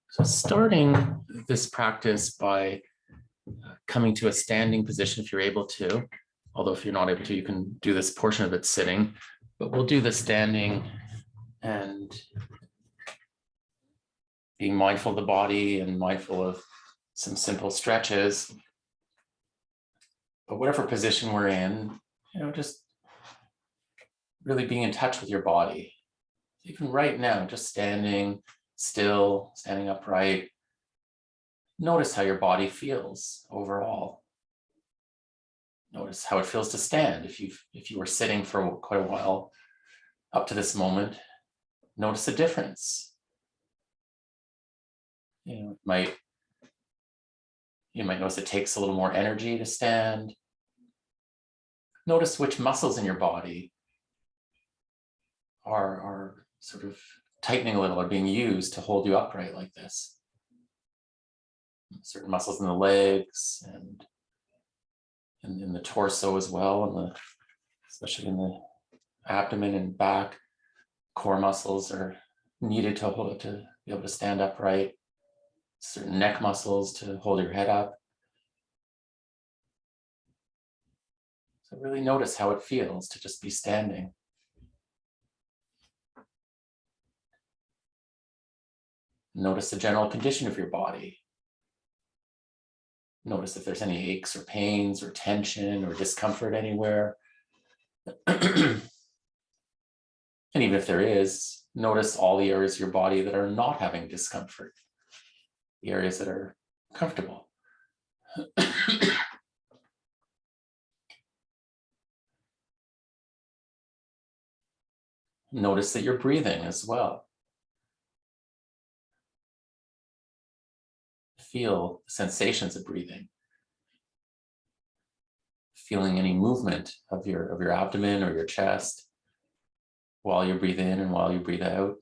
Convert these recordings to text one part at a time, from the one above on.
So starting this practice by coming to a standing position if you're able to, although if you're not able to, you can do this portion of it sitting, but we'll do the standing and being mindful of the body and mindful of some simple stretches. But whatever position we're in, just really being in touch with your body. Even right now, just standing still, standing upright. Notice how your body feels overall. Notice how it feels to stand. If you were sitting for quite a while up to this moment, notice the difference. You might notice it takes a little more energy to stand. Notice which muscles in your body are sort of tightening a little or being used to hold you upright like this. Certain muscles in the legs and in the torso as well, especially in the abdomen and back. Core muscles are needed to be able to stand upright. Certain neck muscles to hold your head up. So really notice how it feels to just be standing. Notice the general condition of your body. Notice if there's any aches or pains or tension or discomfort anywhere. And even if there is, notice all the areas of your body that are not having discomfort, the areas that are comfortable. Notice that you're breathing as well. Feel the sensations of breathing. Feeling any movement of your abdomen or your chest while you breathe in and while you breathe out.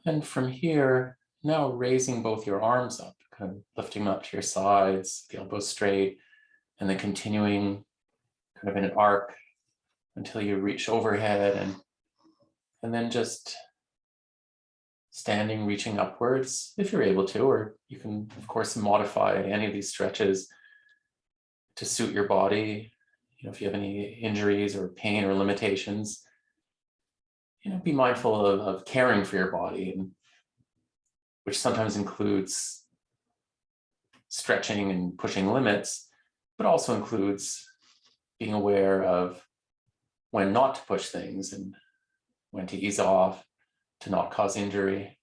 And from here, now raising both your arms up, kind of lifting them up to your sides, the elbows straight, and then continuing kind of in an arc until you reach overhead and then just standing, reaching upwards if you're able to, or you can, of course, modify any of these stretches to suit your body. If you have any injuries or pain or limitations, be mindful of caring for your body, which sometimes includes stretching and pushing limits, but also includes being aware of when not to push things and when to ease off to not cause injury.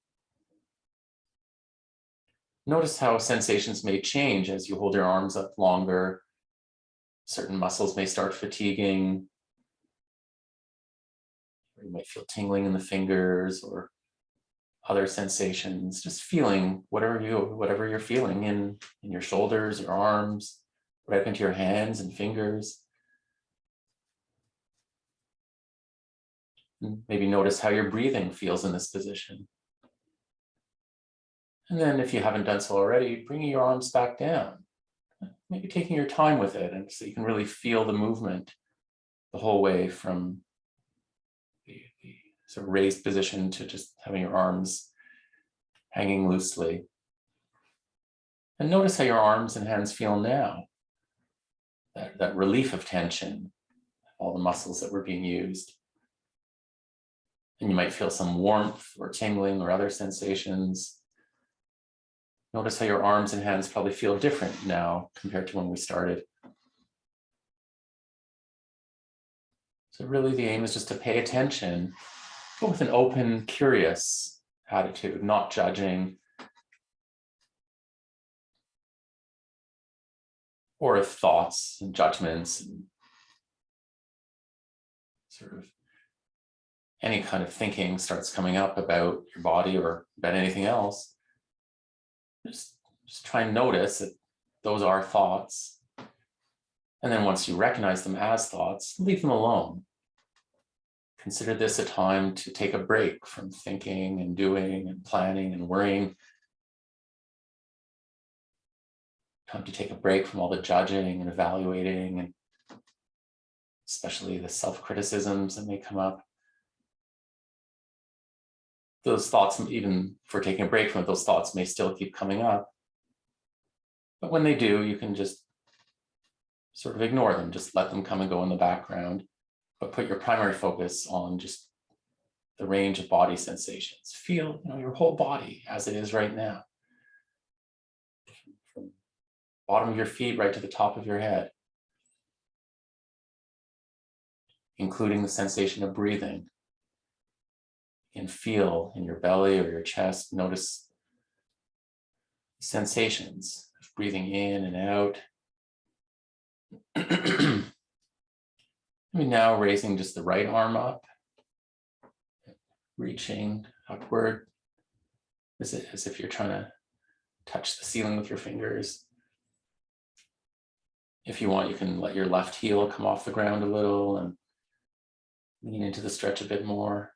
Notice how sensations may change as you hold your arms up longer. Certain muscles may start fatiguing. Or you might feel tingling in the fingers or other sensations, just feeling whatever you're feeling in your shoulders, your arms, right up into your hands and fingers. And maybe notice how your breathing feels in this position. And then if you haven't done so already, bringing your arms back down, maybe taking your time with it, and so you can really feel the movement the whole way from the sort of raised position to just having your arms hanging loosely. And notice how your arms and hands feel now. That relief of tension, all the muscles that were being used. And you might feel some warmth or tingling or other sensations. Notice how your arms and hands probably feel different now compared to when we started. So really the aim is just to pay attention, but with an open, curious attitude, not judging, or if thoughts and judgments and sort of any kind of thinking starts coming up about your body or about anything else, just try and notice that those are thoughts. And then once you recognize them as thoughts, leave them alone. Consider this a time to take a break from thinking and doing and planning and worrying. Time to take a break from all the judging and evaluating, and especially the self-criticisms that may come up. Those thoughts, even for taking a break from it, those thoughts may still keep coming up. But when they do, you can just sort of ignore them, just let them come and go in the background, but put your primary focus on just the range of body sensations. Feel, your whole body as it is right now. From bottom of your feet right to the top of your head, including the sensation of breathing. And feel in your belly or your chest, notice sensations of breathing in and out. Now raising just the right arm up, reaching upward as if you're trying to touch the ceiling with your fingers. If you want, you can let your left heel come off the ground a little and lean into the stretch a bit more.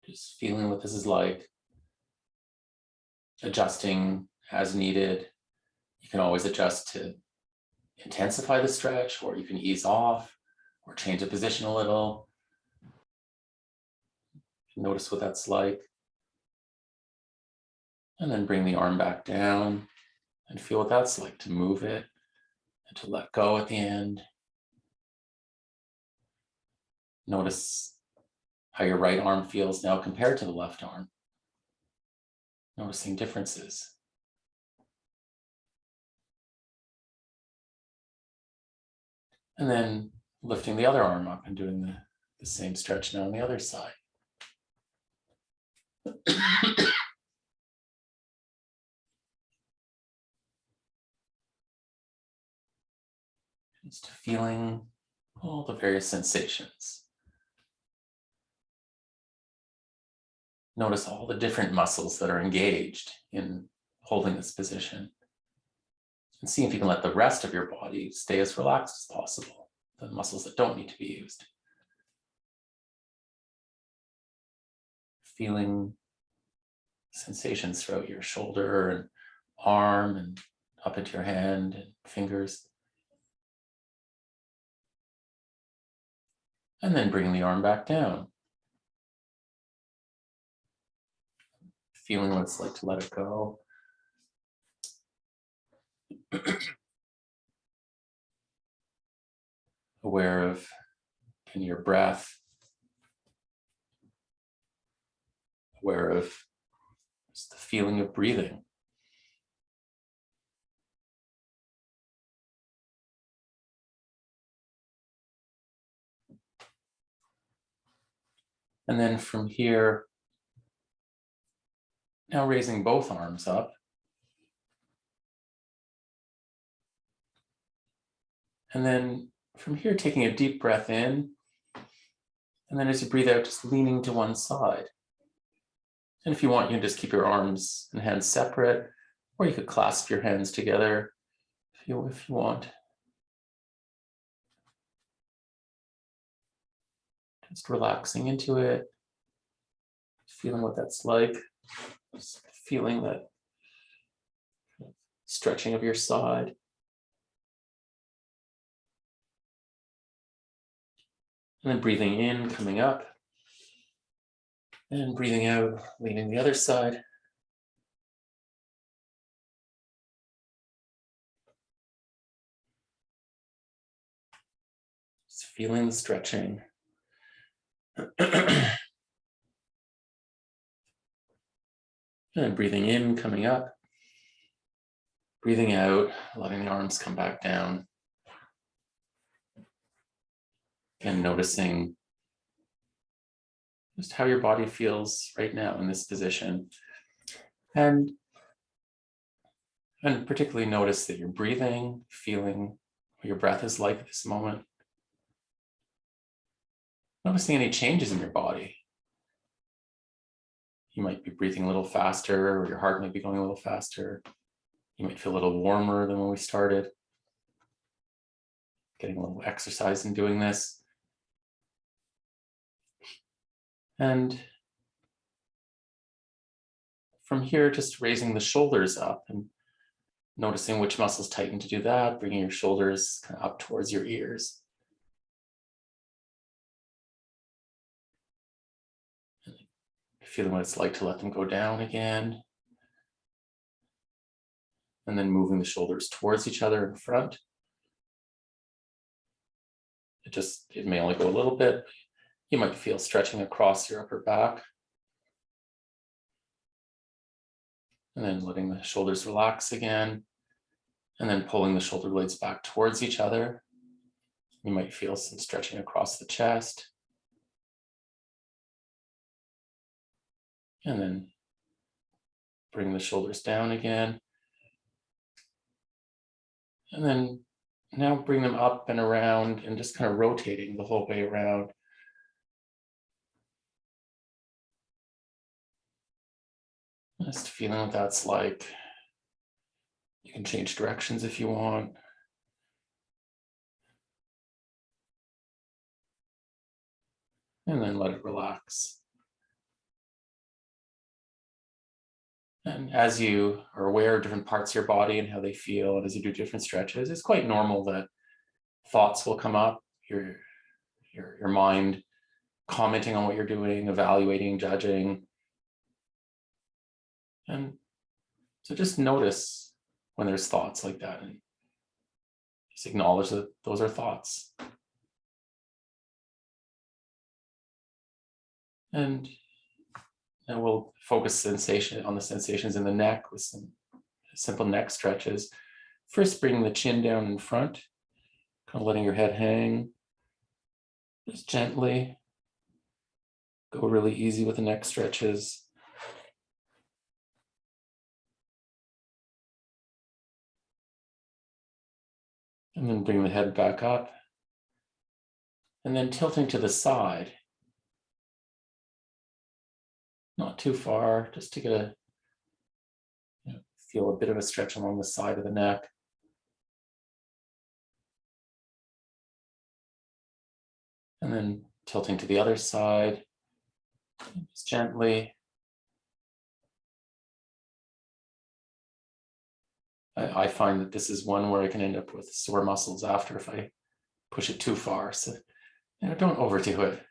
Just feeling what this is like, adjusting as needed. You can always adjust to intensify the stretch, or you can ease off or change the position a little. Notice what that's like. And then bring the arm back down and feel what that's like to move it and to let go at the end. Notice how your right arm feels now compared to the left arm. Noticing differences. And then lifting the other arm up and doing the same stretch now on the other side. Just feeling all the various sensations. Notice all the different muscles that are engaged in holding this position. And see if you can let the rest of your body stay as relaxed as possible, the muscles that don't need to be used. Feeling sensations throughout your shoulder and arm and up into your hand and fingers. And then bringing the arm back down. Feeling what it's like to let it go. Aware of your breath. Aware of just the feeling of breathing. And then from here, now raising both arms up. And then from here, taking a deep breath in. And then as you breathe out, just leaning to one side. And if you want, you can just keep your arms and hands separate, or you could clasp your hands together if you want. Just relaxing into it, feeling what that's like, just feeling that stretching of your side. And then breathing in, coming up, and breathing out, leaning the other side. Just feeling the stretching. And then breathing in, coming up. Breathing out, letting the arms come back down. And noticing just how your body feels right now in this position. And particularly notice that you're breathing, feeling what your breath is like at this moment. Noticing any changes in your body. You might be breathing a little faster, or your heart might be going a little faster. You might feel a little warmer than when we started. Getting a little exercise in doing this. And from here, just raising the shoulders up and noticing which muscles tighten to do that, bringing your shoulders kind of up towards your ears. Feeling what it's like to let them go down again. And then moving the shoulders towards each other in front. It may only go a little bit. You might feel stretching across your upper back. And then letting the shoulders relax again. And then pulling the shoulder blades back towards each other. You might feel some stretching across the chest. And then bring the shoulders down again. And then now bring them up and around and just kind of rotating the whole way around. Just feeling what that's like. You can change directions if you want. And then let it relax. And as you are aware of different parts of your body and how they feel, and as you do different stretches, it's quite normal that thoughts will come up, your mind commenting on what you're doing, evaluating, judging. And so just notice when there's thoughts like that and just acknowledge that those are thoughts. And then we'll focus on the sensations in the neck with some simple neck stretches. First, bring the chin down in front, kind of letting your head hang. Just gently go really easy with the neck stretches. And then bring the head back up. And then tilting to the side. Not too far, just to get feel a bit of a stretch along the side of the neck. And then tilting to the other side, just gently. I find that this is one where I can end up with sore muscles after if I push it too far. So don't overdo it.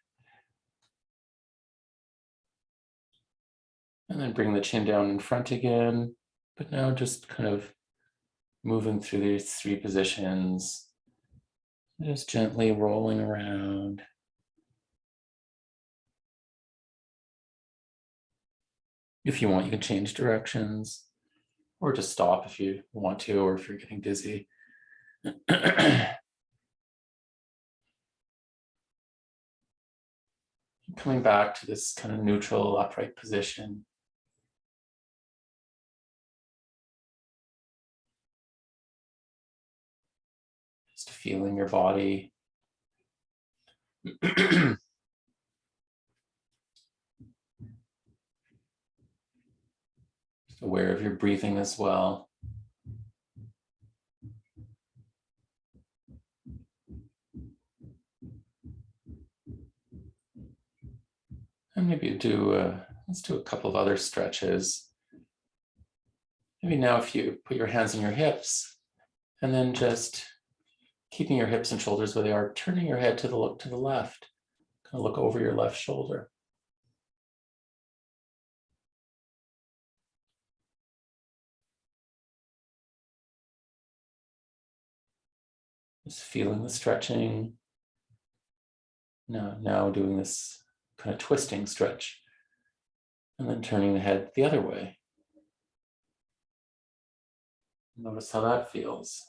And then bring the chin down in front again, but now just kind of moving through these three positions, just gently rolling around. If you want, you can change directions or just stop if you want to, or if you're getting dizzy. Coming back to this kind of neutral upright position. Just feeling your body. Just aware of your breathing as well. And maybe let's do a couple of other stretches. Maybe now if you put your hands on your hips and then just keeping your hips and shoulders where they are, turning your head to the left, kind of look over your left shoulder. Just feeling the stretching. Now doing this kind of twisting stretch and then turning the head the other way. Notice how that feels.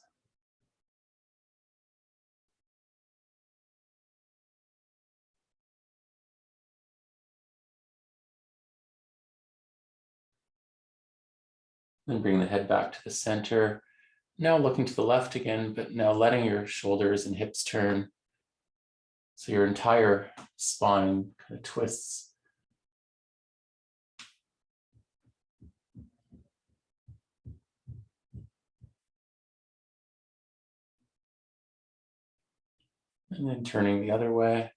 Then bring the head back to the center. Now looking to the left again, but now letting your shoulders and hips turn. So your entire spine kind of twists. And then turning the other way.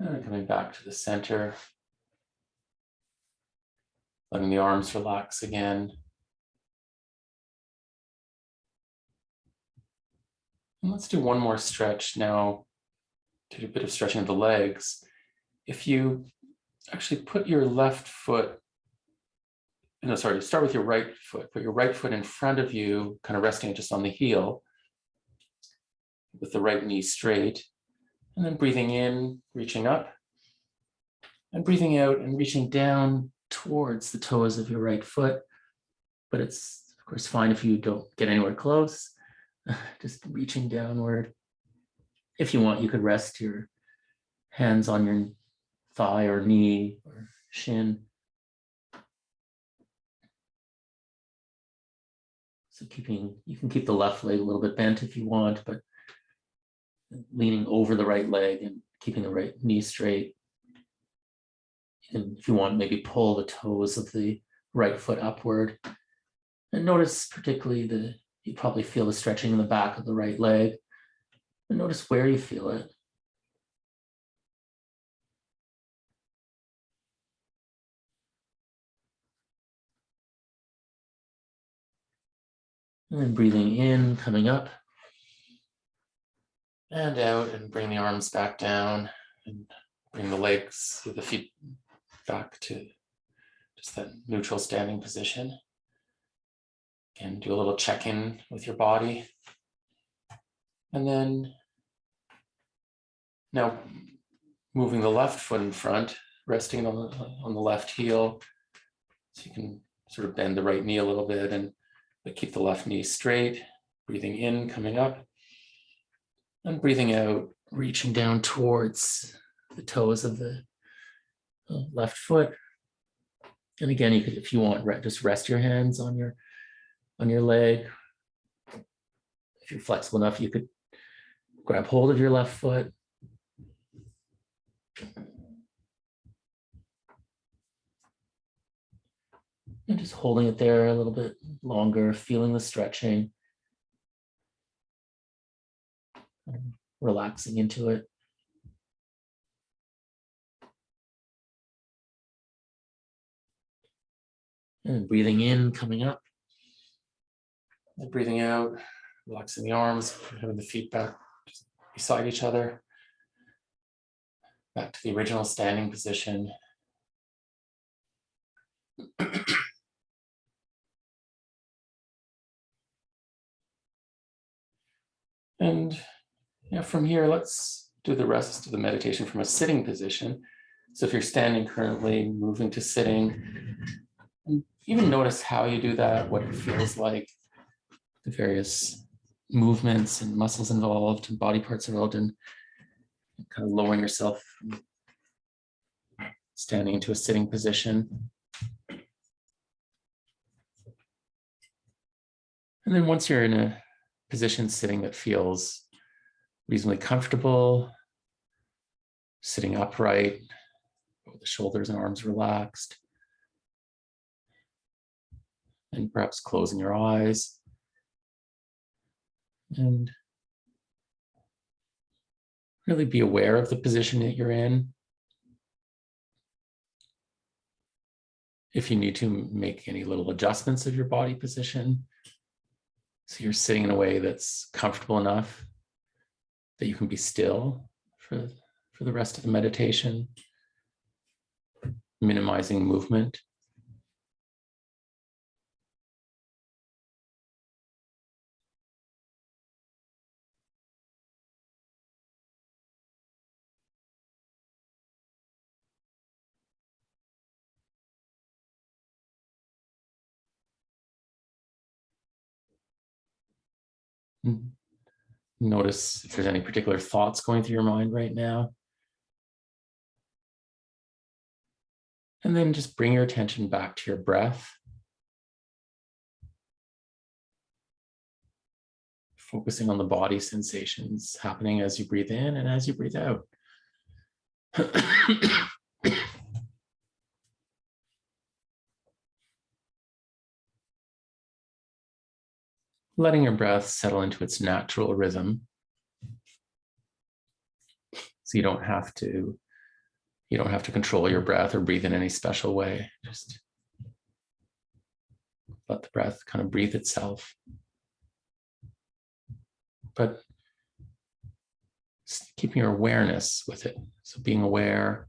And coming back to the center, letting the arms relax again. And let's do one more stretch now, do a bit of stretching of the legs. If you actually put your left foot, no, sorry, start with your right foot. Put your right foot in front of you, kind of resting just on the heel, with the right knee straight. And then breathing in, reaching up. And breathing out and reaching down towards the toes of your right foot. But it's, of course, fine if you don't get anywhere close. Just reaching downward. If you want, you could rest your hands on your thigh or knee or shin. So you can keep the left leg a little bit bent if you want, but leaning over the right leg and keeping the right knee straight. And if you want, maybe pull the toes of the right foot upward. And notice particularly you probably feel the stretching in the back of the right leg. And notice where you feel it. And then breathing in, coming up. And out, and bring the arms back down. And bring the legs, the feet back to just that neutral standing position. Again, do a little check-in with your body. And then now moving the left foot in front, resting on the left heel. So you can sort of bend the right knee a little bit, but keep the left knee straight. Breathing in, coming up. And breathing out, reaching down towards the toes of the left foot. And again, you could, if you want, just rest your hands on your leg. If you're flexible enough, you could grab hold of your left foot. And just holding it there a little bit longer, feeling the stretching. Relaxing into it. And breathing in, coming up. And breathing out, relaxing the arms, having the feet back just beside each other. Back to the original standing position. And from here, let's do the rest of the meditation from a sitting position. So if you're standing currently, moving to sitting, and even notice how you do that, what it feels like, the various movements and muscles involved and body parts involved in kind of lowering yourself, standing into a sitting position. And then once you're in a position sitting that feels reasonably comfortable, sitting upright, with the shoulders and arms relaxed, and perhaps closing your eyes. And really be aware of the position that you're in. If you need to make any little adjustments of your body position, so you're sitting in a way that's comfortable enough that you can be still for the rest of the meditation, minimizing movement. Notice if there's any particular thoughts going through your mind right now. And then just bring your attention back to your breath. Focusing on the body sensations happening as you breathe in and as you breathe out. Letting your breath settle into its natural rhythm. So you don't have to You don't have to control your breath or breathe in any special way. Just let the breath kind of breathe itself. But keeping your awareness with it. So being aware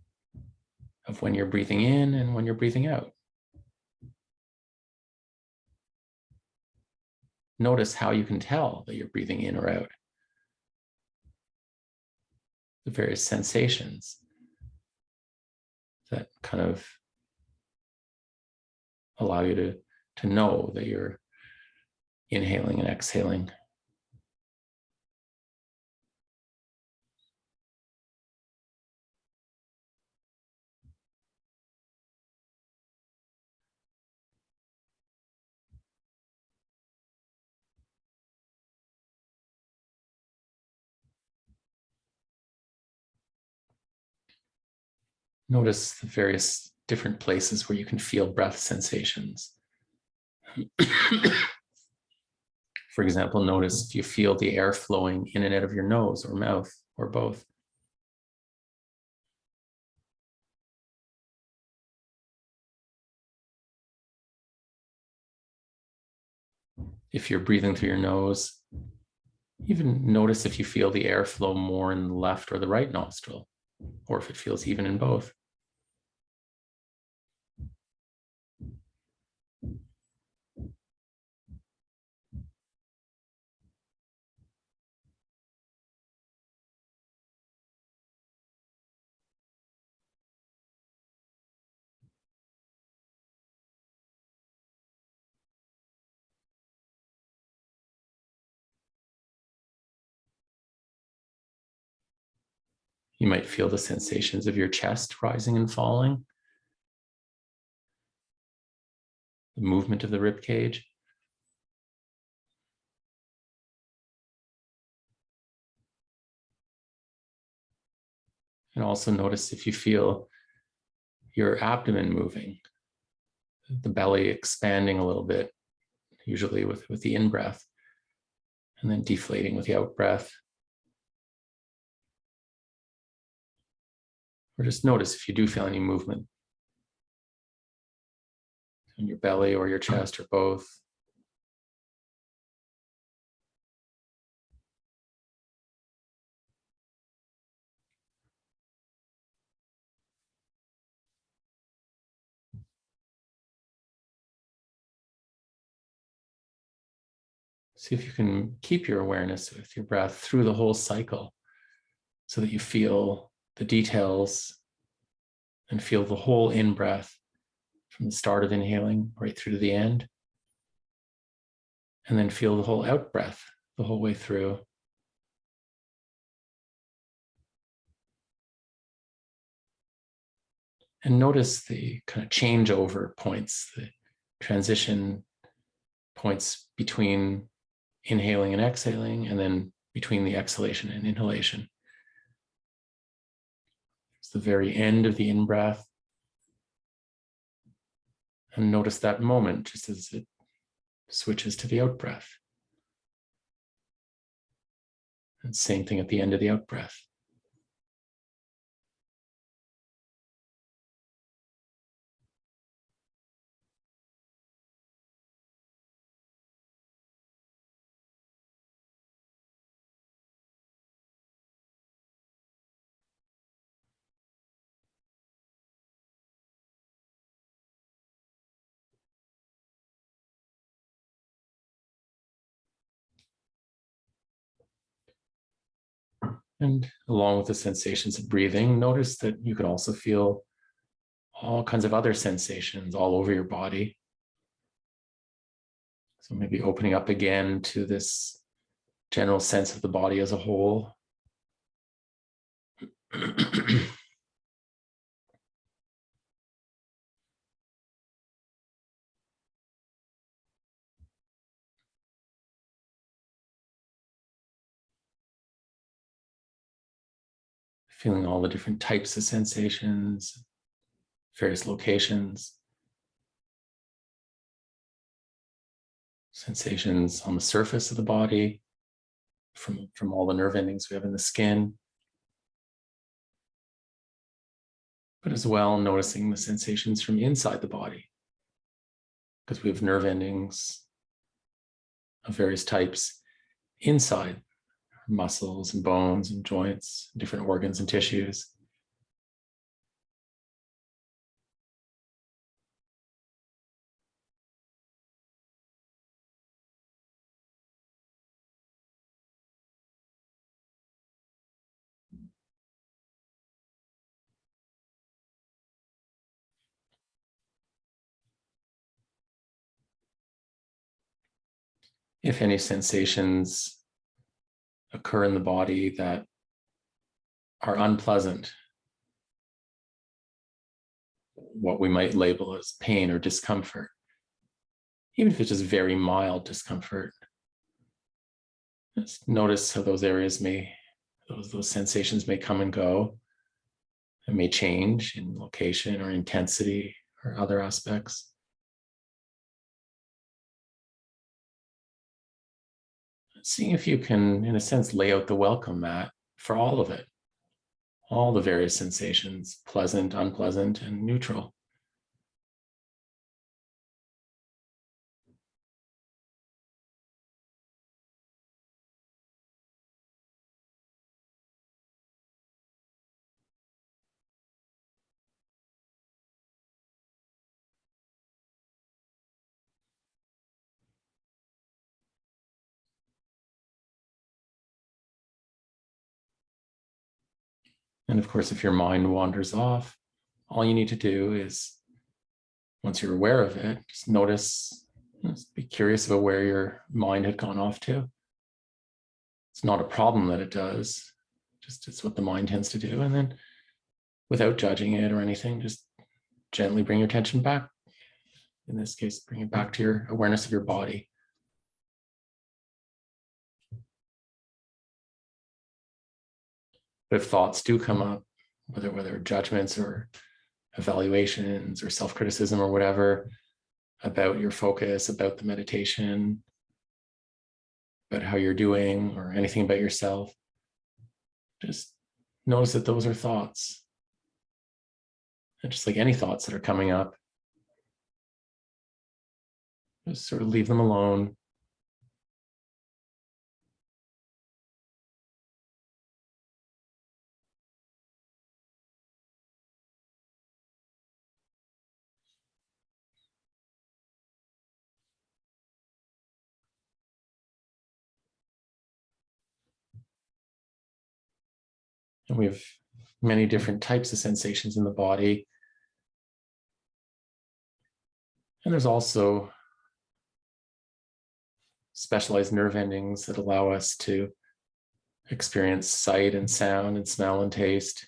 of when you're breathing in and when you're breathing out. Notice how you can tell that you're breathing in or out. The various sensations that kind of allow you to know that you're inhaling and exhaling. Notice the various different places where you can feel breath sensations. For example, notice if you feel the air flowing in and out of your nose or mouth or both. If you're breathing through your nose, even notice if you feel the air flow more in the left or the right nostril, or if it feels even in both. You might feel the sensations of your chest rising and falling, the movement of the rib cage. And also notice if you feel your abdomen moving, the belly expanding a little bit, usually with the in-breath, and then deflating with the out-breath. Or just notice if you do feel any movement in your belly or your chest or both. See if you can keep your awareness with your breath through the whole cycle so that you feel the details and feel the whole in-breath from the start of inhaling right through to the end. And then feel the whole out-breath the whole way through. And notice the kind of changeover points, the transition points between inhaling and exhaling, and then between the exhalation and inhalation. It's the very end of the in-breath. And notice that moment just as it switches to the out-breath. And same thing at the end of the out-breath. And along with the sensations of breathing, notice that you can also feel all kinds of other sensations all over your body. So maybe opening up again to this general sense of the body as a whole. Feeling all the different types of sensations, various locations, sensations on the surface of the body, from all the nerve endings we have in the skin. but as well noticing the sensations from inside the body, because we have nerve endings of various types inside muscles and bones and joints, different organs and tissues. If any sensations occur in the body that are unpleasant, what we might label as pain or discomfort, even if it's just very mild discomfort, just notice how those areas those sensations may come and go and may change in location or intensity or other aspects. Seeing if you can, in a sense, lay out the welcome mat for all of it, all the various sensations, pleasant, unpleasant, and neutral. And of course, if your mind wanders off, all you need to do is, once you're aware of it, just notice, just be curious about where your mind had gone off to. It's not a problem that it does, just it's what the mind tends to do. And then without judging it or anything, just gently bring your attention back. In this case, bring it back to your awareness of your body. But if thoughts do come up, whether judgments or evaluations or self-criticism or whatever, about your focus, about the meditation, about how you're doing, or anything about yourself, just notice that those are thoughts. And just like any thoughts that are coming up, just sort of leave them alone. And we have many different types of sensations in the body. And there's also specialized nerve endings that allow us to experience sight and sound and smell and taste.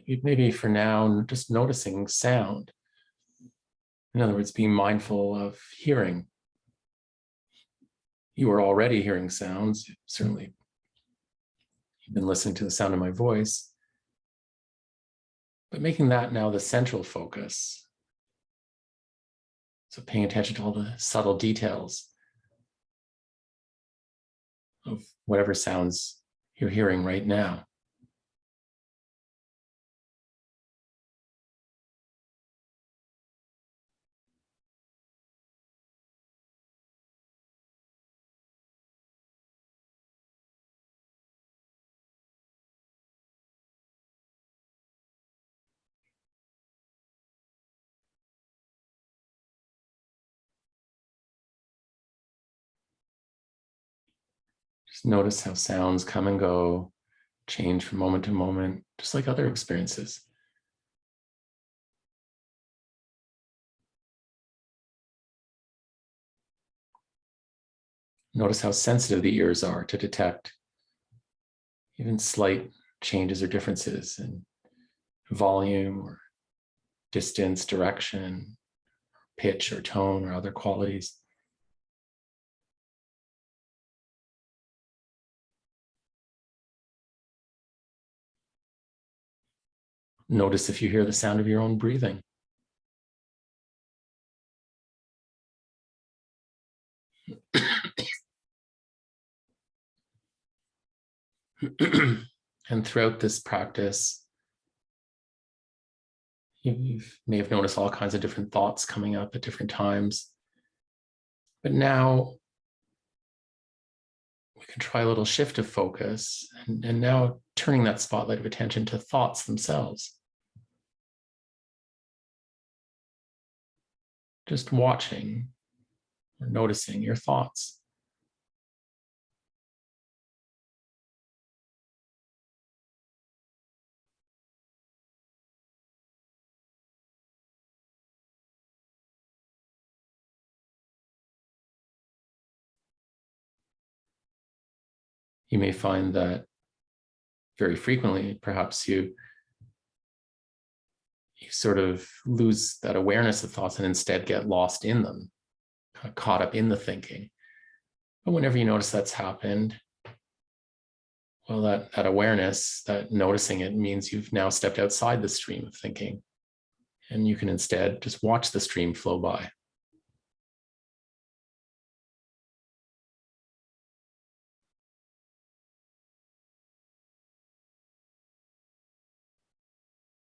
Maybe for now, just noticing sound. In other words, being mindful of hearing. You are already hearing sounds. Certainly, you've been listening to the sound of my voice. But making that now the central focus. So paying attention to all the subtle details of whatever sounds you're hearing right now. Just notice how sounds come and go, change from moment to moment, just like other experiences. Notice how sensitive the ears are to detect even slight changes or differences in volume or distance, direction, pitch or tone or other qualities. Notice if you hear the sound of your own breathing. And throughout this practice, You may have noticed all kinds of different thoughts coming up at different times. But now we can try a little shift of focus and now turning that spotlight of attention to thoughts themselves. Just watching or noticing your thoughts. You may find that very frequently, perhaps you sort of lose that awareness of thoughts and instead get lost in them, kind of caught up in the thinking. But whenever you notice that's happened, well, that awareness, that noticing it means you've now stepped outside the stream of thinking, and you can instead just watch the stream flow by.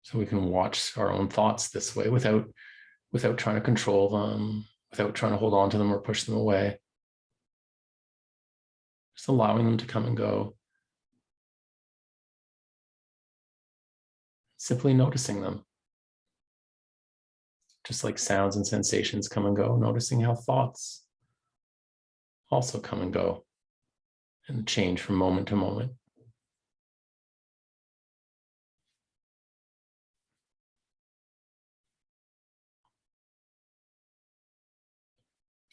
So we can watch our own thoughts this way without trying to control them, without trying to hold on to them or push them away. Just allowing them to come and go. Simply noticing them. Just like sounds and sensations come and go, noticing how thoughts also come and go and change from moment to moment.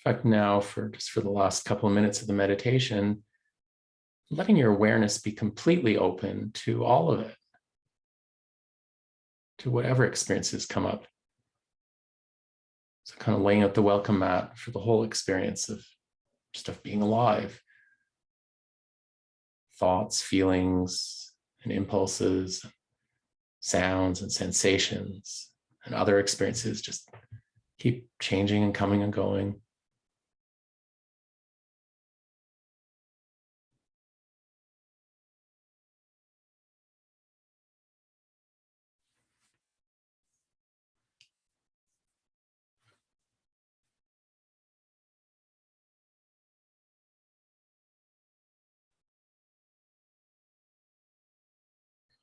In fact, now for the last couple of minutes of the meditation, letting your awareness be completely open to all of it, to whatever experiences come up. So kind of laying out the welcome mat for the whole experience of being alive. Thoughts, feelings, and impulses, sounds and sensations, and other experiences just keep changing and coming and going.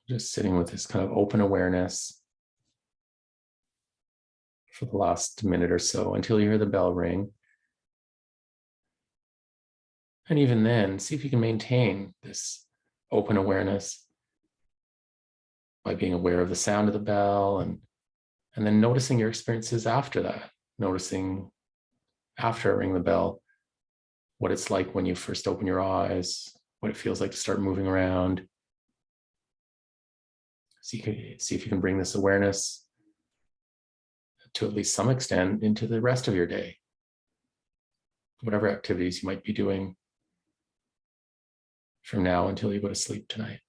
Just sitting with this kind of open awareness for the last minute or so until you hear the bell ring. And even then, see if you can maintain this open awareness by being aware of the sound of the bell and then noticing your experiences after that, noticing after I ring the bell, what it's like when you first open your eyes, what it feels like to start moving around. See if you can bring this awareness to at least some extent into the rest of your day, whatever activities you might be doing from now until you go to sleep tonight.